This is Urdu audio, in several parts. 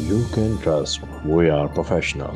You can trust. We are professional.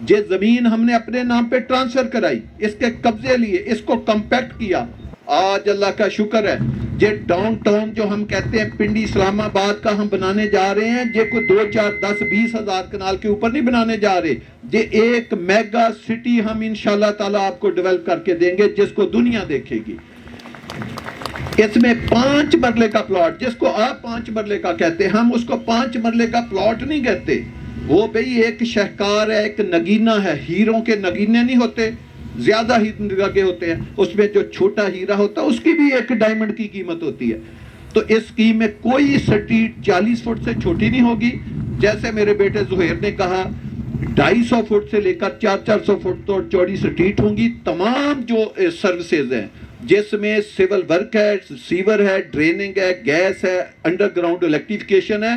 یہ زمین ہم نے اپنے نام پہ ٹرانسفر کرائی، اس کے قبضے لیے، اس کو کمپیکٹ کیا. آج اللہ کا شکر ہے یہ ڈاؤن ٹاؤن جو ہم کہتے ہیں پنڈی اسلام آباد کا ہم بنانے جا رہے ہیں، یہ کوئی 2 4 10 20 ہزار کنال کے اوپر نہیں بنانے جا رہے. یہ ایک میگا سٹی ہم انشاءاللہ تعالیٰ آپ کو ڈیولپ کر کے دیں گے جس کو دنیا دیکھے گی. اس میں 5 مرلے کا پلاٹ، جس کو آپ 5 مرلے کا کہتے ہیں، ہم اس کو 5 مرلے کا پلاٹ نہیں کہتے. وہ بھئی ایک شہکار ہے، ایک نگینہ ہے. ہیروں کے نگینے نہیں ہوتے، زیادہ ہی لگے ہوتے ہیں. اس میں جو چھوٹا ہیرا ہوتا ہے اس کی بھی ایک ڈائمنڈ کی قیمت ہوتی ہے. تو اس اسکیم میں کوئی سٹریٹ 40 فٹ سے چھوٹی نہیں ہوگی. جیسے میرے بیٹے زہیر نے کہا 250 فٹ سے لے کر 400 فٹ تو چوڑی سٹریٹ ہوں گی. تمام جو سروسز ہیں جس میں سول ورک ہے، سیور ہے، ڈریننگ ہے، گیس ہے، انڈر گراؤنڈ الیکٹریفیکیشن ہے،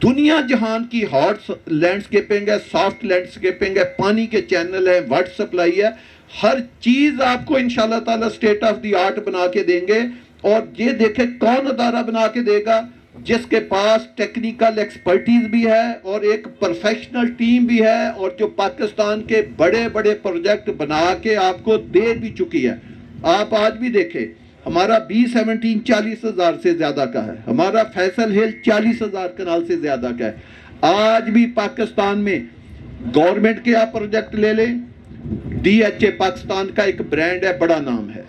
دنیا جہان کی ہاٹ لینڈسکیپنگ ہے، سافٹ لینڈسکیپنگ ہے، پانی کے چینل ہے، واٹر سپلائی ہے، ہر چیز آپ کو انشاءاللہ تعالیٰ سٹیٹ آف دی آرٹ بنا کے دیں گے. اور یہ دیکھیں کون ادارہ بنا کے دے گا؟ جس کے پاس ٹیکنیکل ایکسپرٹیز بھی ہے اور ایک پروفیشنل ٹیم بھی ہے، اور جو پاکستان کے بڑے بڑے پروجیکٹ بنا کے آپ کو دے بھی چکی ہے. آپ آج بھی دیکھیں ہمارا B-17 40 ہزار سے زیادہ کا ہے، ہمارا فیصل ہل 40 ہزار کنال سے زیادہ کا ہے. آج بھی پاکستان میں گورنمنٹ کے آپ پروجیکٹ لے لیں، DHA پاکستان کا ایک برانڈ ہے، بڑا نام ہے،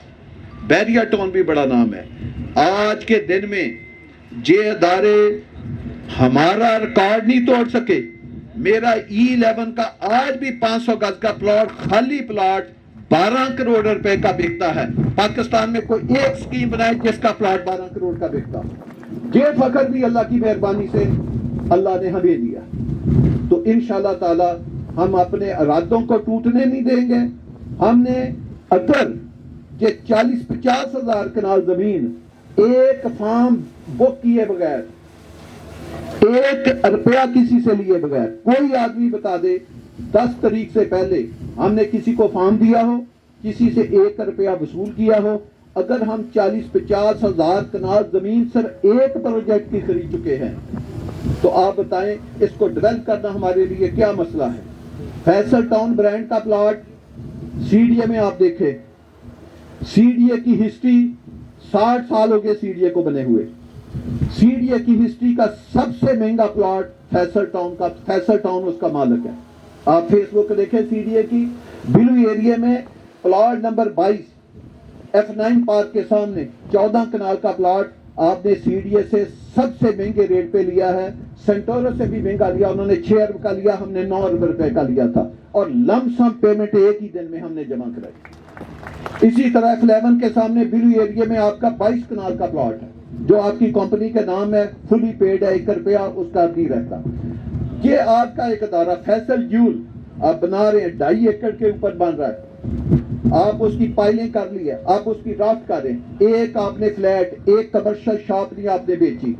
بیریا ٹون بھی بڑا نام ہے. آج کے دن میں یہ ادارے ہمارا ریکارڈ نہیں توڑ سکے. میرا E11 کا آج بھی 500 گز کا پلاٹ، خالی پلاٹ 12 کروڑ روپے کا بکتا ہے. پاکستان میں کوئی ایک سکیم بنائے جس کا پلاٹ 12 کروڑ کا بکتا. یہ فخر بھی اللہ کی مہربانی سے اللہ نے ہمیں دیا. تو انشاءاللہ تعالی ہم اپنے ارادوں کو ٹوٹنے نہیں دیں گے. ہم نے اگر یہ 40-50 ہزار کنال زمین ایک فارم بک کیے بغیر، 1 روپیہ کسی سے لیے بغیر، کوئی آدمی بتا دے 10 تاریخ سے پہلے ہم نے کسی کو فارم دیا ہو، کسی سے 1 روپیہ وصول کیا ہو، اگر ہم 40-50 ہزار کنال زمین صرف ایک پروجیکٹ کی خرید چکے ہیں، تو آپ بتائیں اس کو ڈیولپ کرنا ہمارے لیے کیا مسئلہ ہے. فیصل ٹاؤن برانڈ کا پلاٹ CDA میں آپ دیکھیں، CDA کی ہسٹری 60 سال ہو گئے CDA کو بنے ہوئے. CDA کی ہسٹری کا سب سے مہنگا پلاٹ فیصل ٹاؤن کا، فیصل ٹاؤن اس کا مالک ہے. آپ فیس بک دیکھیں CDA کی، بلو ایریا میں پلاٹ نمبر 22 F9 پارک کے سامنے 14 کنال کا پلاٹ آپ نے CDA سے سب سے مہنگے ریٹ پہ لیا ہے. سینٹورو سے بھی مہنگا لیا، انہوں نے 6 ارب کا لیا، ہم نے 9 ارب روپے کا لیا تھا، اور لم سم پیمنٹ ایک ہی دن میں ہم نے جمع کرائی. اسی طرح F11 کے سامنے بلو ایریا میں آپ کا 22 کنال کا پلاٹ ہے جو آپ کی کمپنی کے نام ہے، فلی پیڈ ہے، 1 روپیہ اس کا نہیں رہتا. یہ آپ کا ایک ادارہ فیصل جول آپ بنا رہے ہیں، 2.5 ایکڑ کے اوپر بن رہا ہے. آپ اس کی پائلنگ کر لی ہے، آپ اس کی رافٹ کریں. ایک آپ نے فلیٹ، ایک کمرشل شاپ نہیں آپ نے بیچی.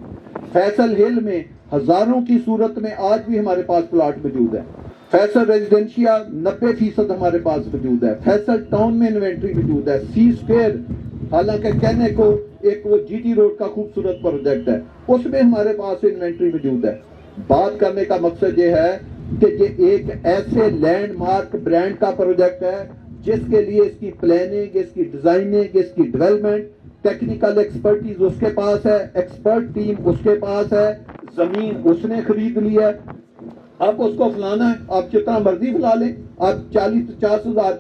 فیصل ہل میں ہزاروں کی صورت میں آج بھی ہمارے پاس پلاٹ موجود ہے. فیصل ریزیڈنشیا 90% ہمارے پاس موجود ہے. فیصل ٹاؤن میں انوینٹری موجود ہے. سی اسکوئر حالانکہ کہنے کو ایک وہ GT روڈ کا خوبصورت پروجیکٹ ہے، اس میں ہمارے پاس انوینٹری موجود ہے. بات کرنے کا مقصد یہ ہے کہ یہ ایک ایسے لینڈ مارک برانڈ کا پروجیکٹ ہے جس کے لیے اس کی پلاننگ، اس کی ڈیزائننگ، اس کی ڈیولپمنٹ، ٹیکنیکل ایکسپرٹیز اس کے پاس ہے، ایکسپرٹ ٹیم اس کے پاس ہے، زمین اس نے خرید لی ہے. آپ اس کو فلانا ہے، آپ جتنا مرضی فلا لیں. آپ 40-50 ہزار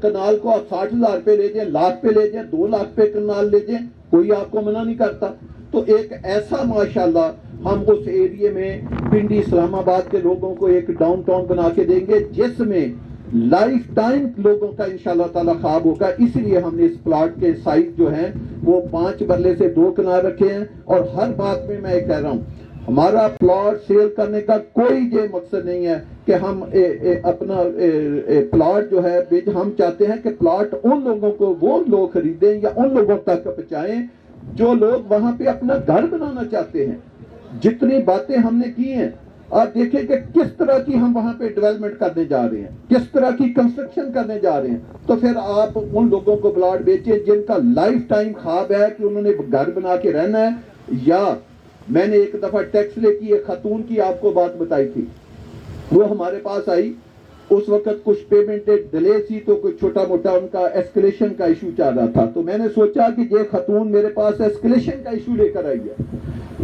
کنال کو آپ 60 ہزار پہ لے جائیں، لاکھ پہ لے جائیں، 2 لاکھ پہ کنال لے جائیں، کوئی آپ کو منع نہیں کرتا. تو ایک ایسا ماشاءاللہ ہم اس ایریے میں پنڈی اسلام آباد کے لوگوں کو ایک ڈاؤن ٹاؤن بنا کے دیں گے جس میں لائف ٹائم لوگوں کا انشاءاللہ تعالیٰ خواب ہوگا. اس لیے ہم نے اس پلاٹ کے سائز جو ہیں وہ 5 مرلے سے 2 کنال رکھے ہیں. اور ہر بات میں میں کہہ رہا ہوں ہمارا پلاٹ سیل کرنے کا کوئی یہ مقصد نہیں ہے کہ ہم اپنا پلاٹ جو ہے ہم چاہتے ہیں کہ پلاٹ ان لوگوں کو وہ لوگ خریدیں یا ان لوگوں تک پہنچائیں جو لوگ وہاں پہ اپنا گھر بنانا چاہتے ہیں. جتنی باتیں ہم نے کی ہیں آپ دیکھیں کہ کس طرح کی ہم وہاں پہ ڈیولپمنٹ کرنے جا رہے ہیں، کس طرح کی کنسٹرکشن کرنے جا رہے ہیں. تو پھر آپ ان لوگوں کو پلاٹ بیچیں جن کا لائف ٹائم خواب ہے کہ انہوں نے گھر بنا کے رہنا ہے. یا میں نے ایک دفعہ ٹیکس لے کی ایک خاتون کی آپ کو بات بتائی تھی، وہ ہمارے پاس آئی اس وقت کچھ پیمنٹ ڈیلے سی تو کوئی چھوٹا موٹا ان کا ایسکلیشن کا ایشو چل رہا تھا. تو میں نے سوچا کہ یہ خاتون میرے پاس ایسکلیشن کا ایشو لے کر آئی ہے.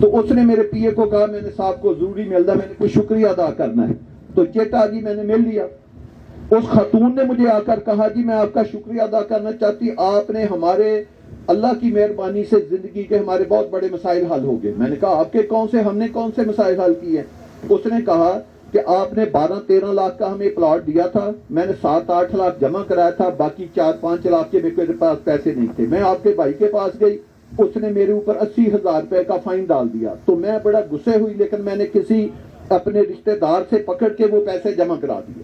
تو اس نے میرے پی اے کو کہا میں نے صاحب کو ضروری ملنا, میں نے کوئی شکریہ ادا کرنا ہے. تو چیٹا جی میں نے مل لیا. اس خاتون نے مجھے آ کر کہا جی میں آپ کا شکریہ ادا کرنا چاہتی, آپ نے ہمارے اللہ کی مہربانی سے زندگی کے ہمارے بہت بڑے مسائل حل ہو گئے. میں نے کہا آپ کے کون سے, ہم نے کون سے مسائل حل کیے ہیں؟ اس نے کہا کہ آپ نے 12-13 لاکھ کا ہمیں پلاٹ دیا تھا, میں نے 7-8 لاکھ جمع کرایا تھا, باقی 4-5 لاکھ کے میرے پاس پیسے نہیں تھے. میں آپ کے بھائی کے پاس گئی, اس نے میرے اوپر 80,000 روپے کا فائن ڈال دیا. تو میں بڑا غصے ہوئی, لیکن میں نے کسی اپنے رشتہ دار سے پکڑ کے وہ پیسے جمع کرا دیے.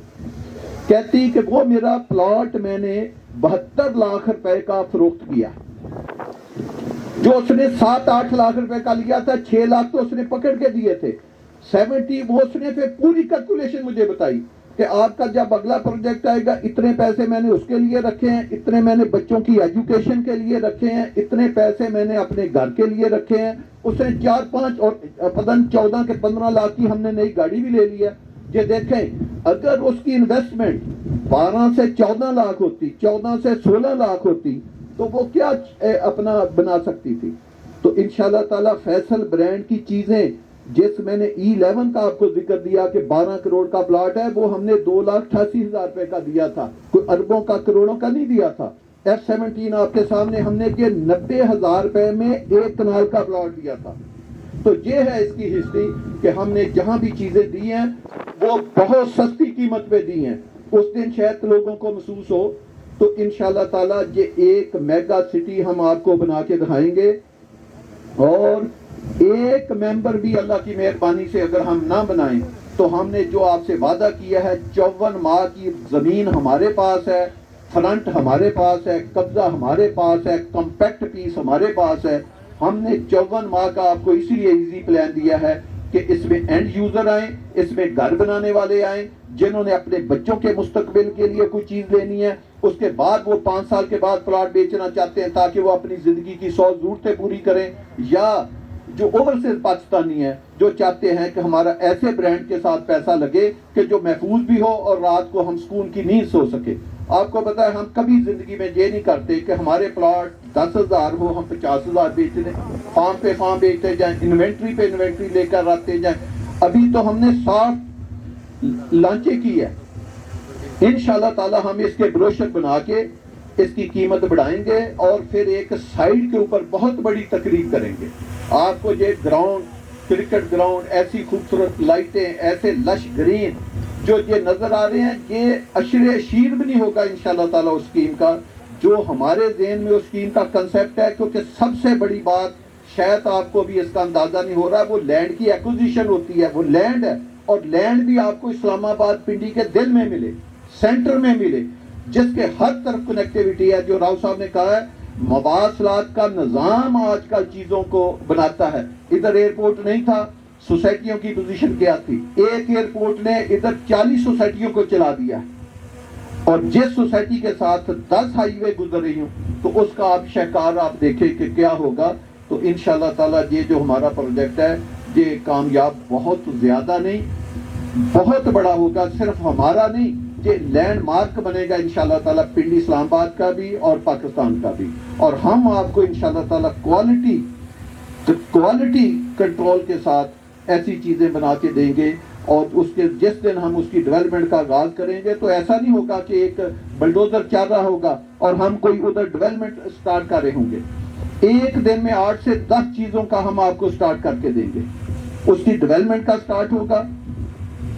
کہتی کہ وہ میرا پلاٹ میں نے 72 لاکھ روپے کا فروخت کیا, جو اس نے 7-8 لاکھ روپے کا لیا تھا, 6 لاکھ تو اس نے پکڑ کے دیے تھے. 70 وہ اس نے پھر پوری کیلکولیشن مجھے بتائی کہ آپ کا جب اگلا پروجیکٹ آئے گا اتنے پیسے میں نے اس کے لیے رکھے ہیں, اتنے میں نے بچوں کی ایجوکیشن کے لیے رکھے ہیں, اتنے پیسے میں نے اپنے گھر کے لیے رکھے ہیں. اس نے 4-5 اور پتہ 14 کے 15 لاکھ کی ہم نے نئی گاڑی بھی لے لی ہے. یہ دیکھیں اگر اس کی انویسٹمنٹ 12 سے 14 لاکھ ہوتی, 14 سے 16 لاکھ ہوتی, تو وہ کیا اپنا بنا سکتی تھی. تو انشاءاللہ تعالی فیصل برانڈ کی چیزیں, جس میں نے E11 کا آپ کو ذکر دیا کہ 12 کروڑ کا پلاٹ ہے, وہ ہم نے 2,88,000 روپے کا دیا تھا, کوئی اربوں کا کروڑوں کا نہیں دیا تھا. F17 آپ کے سامنے ہم نے یہ 90,000 روپے میں 1 کنال کا پلاٹ دیا تھا. تو یہ ہے اس کی ہسٹری کہ ہم نے جہاں بھی چیزیں دی ہیں وہ بہت سستی قیمت پہ دی ہیں. اس دن شاید لوگوں کو محسوس ہو. تو انشاءاللہ تعالی یہ ایک میگا سٹی ہم آپ کو بنا کے دکھائیں گے, اور ایک ممبر بھی اللہ کی مہربانی سے اگر ہم نہ بنائیں تو ہم نے جو آپ سے وعدہ کیا ہے 54 ماہ کی زمین ہمارے پاس ہے, فرنٹ ہمارے پاس ہے, قبضہ ہمارے پاس ہے, کمپیکٹ پیس ہمارے پاس ہے. ہم نے 54 ماہ کا آپ کو اسی لیے ایزی پلان دیا ہے کہ اس میں اینڈ یوزر آئیں, اس میں گھر بنانے والے آئیں جنہوں نے اپنے بچوں کے مستقبل کے لیے کوئی چیز لینی ہے, اس کے بعد وہ 5 سال کے بعد پلاٹ بیچنا چاہتے ہیں تاکہ وہ اپنی زندگی کی 100 ضرورتیں پوری کریں, یا جو اوورسیز پاکستانی ہیں جو چاہتے ہیں کہ ہمارا ایسے برانڈ کے ساتھ پیسہ لگے کہ جو محفوظ بھی ہو اور رات کو ہم سکون کی نیند سو سکے. آپ کو پتا ہے ہم کبھی زندگی میں یہ نہیں کرتے کہ ہمارے پلاٹ 10,000 ہو ہم 50,000 بیچ دیں, فارم پہ فارم بیچتے جائیں, انوینٹری پہ انوینٹری لے کر رکھتے جائیں. ابھی تو ہم نے 60 لانچیں کی ہے. انشاءاللہ تعالی ہم اس کے بروشر بنا کے اس کی قیمت بڑھائیں گے, اور پھر ایک سائڈ کے اوپر بہت بڑی تقریب کریں گے. آپ کو یہ گراؤنڈ, کرکٹ گراؤنڈ, ایسی خوبصورت لائٹیں, ایسے لش گرین جو یہ نظر آ رہے ہیں, یہ عشر شیر بھی نہیں ہوگا انشاءاللہ تعالی اس اسکیم کا جو ہمارے ذہن میں اس اسکیم کا کنسیپٹ ہے. کیونکہ سب سے بڑی بات شاید آپ کو بھی اس کا اندازہ نہیں ہو رہا, وہ لینڈ کی ایکوزیشن ہوتی ہے. وہ لینڈ ہے, اور لینڈ بھی آپ کو اسلام آباد پنڈی کے دل میں ملے, سینٹر میں ملے, جس کے ہر طرف کنیکٹیوٹی ہے. جو راؤ صاحب نے کہا ہے مواصلات کا نظام آج کل چیزوں کو بناتا ہے. ادھر ایئرپورٹ نہیں تھا, سوسائٹیوں کی پوزیشن کیا تھی, ایک ایئرپورٹ نے ادھر 40 سوسائٹیوں کو چلا دیا, اور جس سوسائٹی کے ساتھ 10 ہائی وے گزر رہی ہوں تو اس کا آپ شہکار آپ دیکھیں کہ کیا ہوگا. تو انشاءاللہ تعالی یہ جو ہمارا پروجیکٹ ہے یہ کامیاب بہت زیادہ نہیں, بہت بڑا ہوگا. صرف ہمارا نہیں, یہ لینڈ مارک بنے گا انشاءاللہ تعالی پنڈی اسلام آباد کا بھی اور پاکستان کا بھی. اور ہم آپ کو انشاءاللہ تعالی کوالٹی کنٹرول کے ساتھ ایسی چیزیں بنا کے دیں گے. اور اس کے جس دن ہم اس کی ڈیولپمنٹ کا آغاز کریں گے تو ایسا نہیں ہوگا کہ ایک بلڈوزر چل رہا ہوگا اور ہم کوئی ادھر ڈیولپمنٹ سٹارٹ کر رہے ہوں گے. ایک دن میں 8 سے 10 چیزوں کا ہم آپ کو سٹارٹ کر کے دیں گے. اس کی ڈیولپمنٹ کا سٹارٹ ہوگا.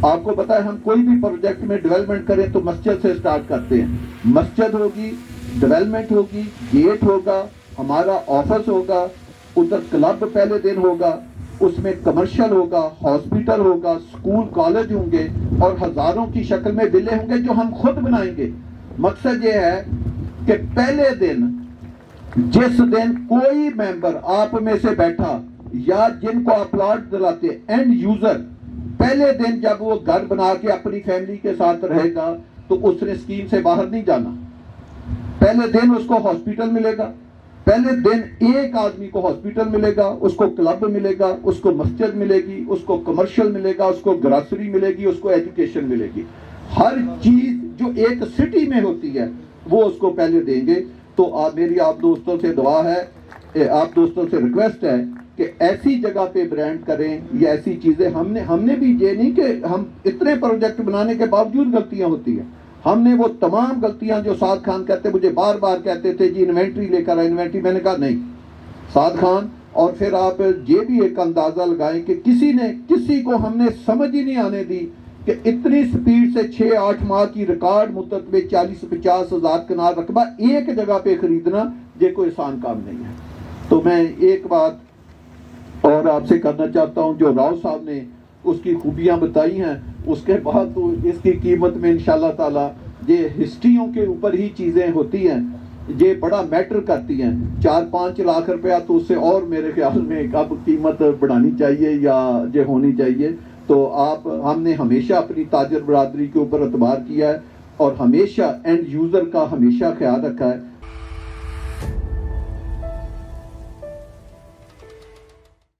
آپ کو پتا ہے ہم کوئی بھی پروجیکٹ میں ڈیولپمنٹ کریں تو مسجد سے سٹارٹ کرتے ہیں. مسجد ہوگی, ڈیولپمنٹ ہوگی, گیٹ ہوگا, ہمارا آفس ہوگا, ادھر کلب پہلے دن ہوگا, اس میں کمرشل ہوگا, ہاسپٹل ہوگا, سکول کالج ہوں گے, اور ہزاروں کی شکل میں ویلے ہوں گے جو ہم خود بنائیں گے. مقصد یہ ہے کہ پہلے دن جس دن کوئی ممبر آپ میں سے بیٹھا یا جن کو آپ پلاٹ دلاتے اینڈ یوزر, پہلے دن جب وہ گھر بنا کے اپنی فیملی کے ساتھ رہے گا تو اس نے اسکیم سے باہر نہیں جانا. پہلے دن اس کو ہاسپٹل ملے گا, پہلے دن ایک آدمی کو ہاسپٹل ملے گا, اس کو کلب ملے گا, اس کو مسجد ملے گی, اس کو کمرشل ملے گا, اس کو گراسری ملے گی, اس کو ایجوکیشن ملے گی. ہر چیز جو ایک سٹی میں ہوتی ہے وہ اس کو پہلے دیں گے. تو میری آپ دوستوں سے دعا ہے, آپ دوستوں سے ریکویسٹ ہے کہ ایسی جگہ پہ برانڈ کریں یا ایسی چیزیں. ہم نے بھی یہ نہیں کہ ہم اتنے پروجیکٹ بنانے کے باوجود غلطیاں ہوتی ہیں, ہم نے وہ تمام غلطیاں جو سعد خان کہتے مجھے بار بار کہتے تھے جی انوینٹری لے کر انوینٹری, میں نے کہا نہیں سعد خان. اور پھر آپ یہ بھی ایک اندازہ لگائیں کہ کسی کو ہم نے سمجھ ہی نہیں آنے دی کہ اتنی سپیڈ سے 6-8 ماہ کی ریکارڈ مدت میں 40-50 ہزار کنال رقبہ ایک جگہ پہ خریدنا یہ کوئی آسان کام نہیں ہے. تو میں ایک بات اور آپ سے کرنا چاہتا ہوں, جو راؤ صاحب نے اس کی خوبیاں بتائی ہیں, اس کے بعد تو اس کی قیمت میں انشاءاللہ تعالی یہ ہسٹریوں کے اوپر ہی چیزیں ہوتی ہیں, یہ بڑا میٹر کرتی ہیں. 4-5 لاکھ روپیہ تو اس سے اور میرے خیال میں اب قیمت بڑھانی چاہیے یا یہ ہونی چاہیے. تو ہم نے ہمیشہ اپنی تاجر برادری کے اوپر اعتبار کیا ہے اور ہمیشہ اینڈ یوزر کا ہمیشہ خیال رکھا ہے.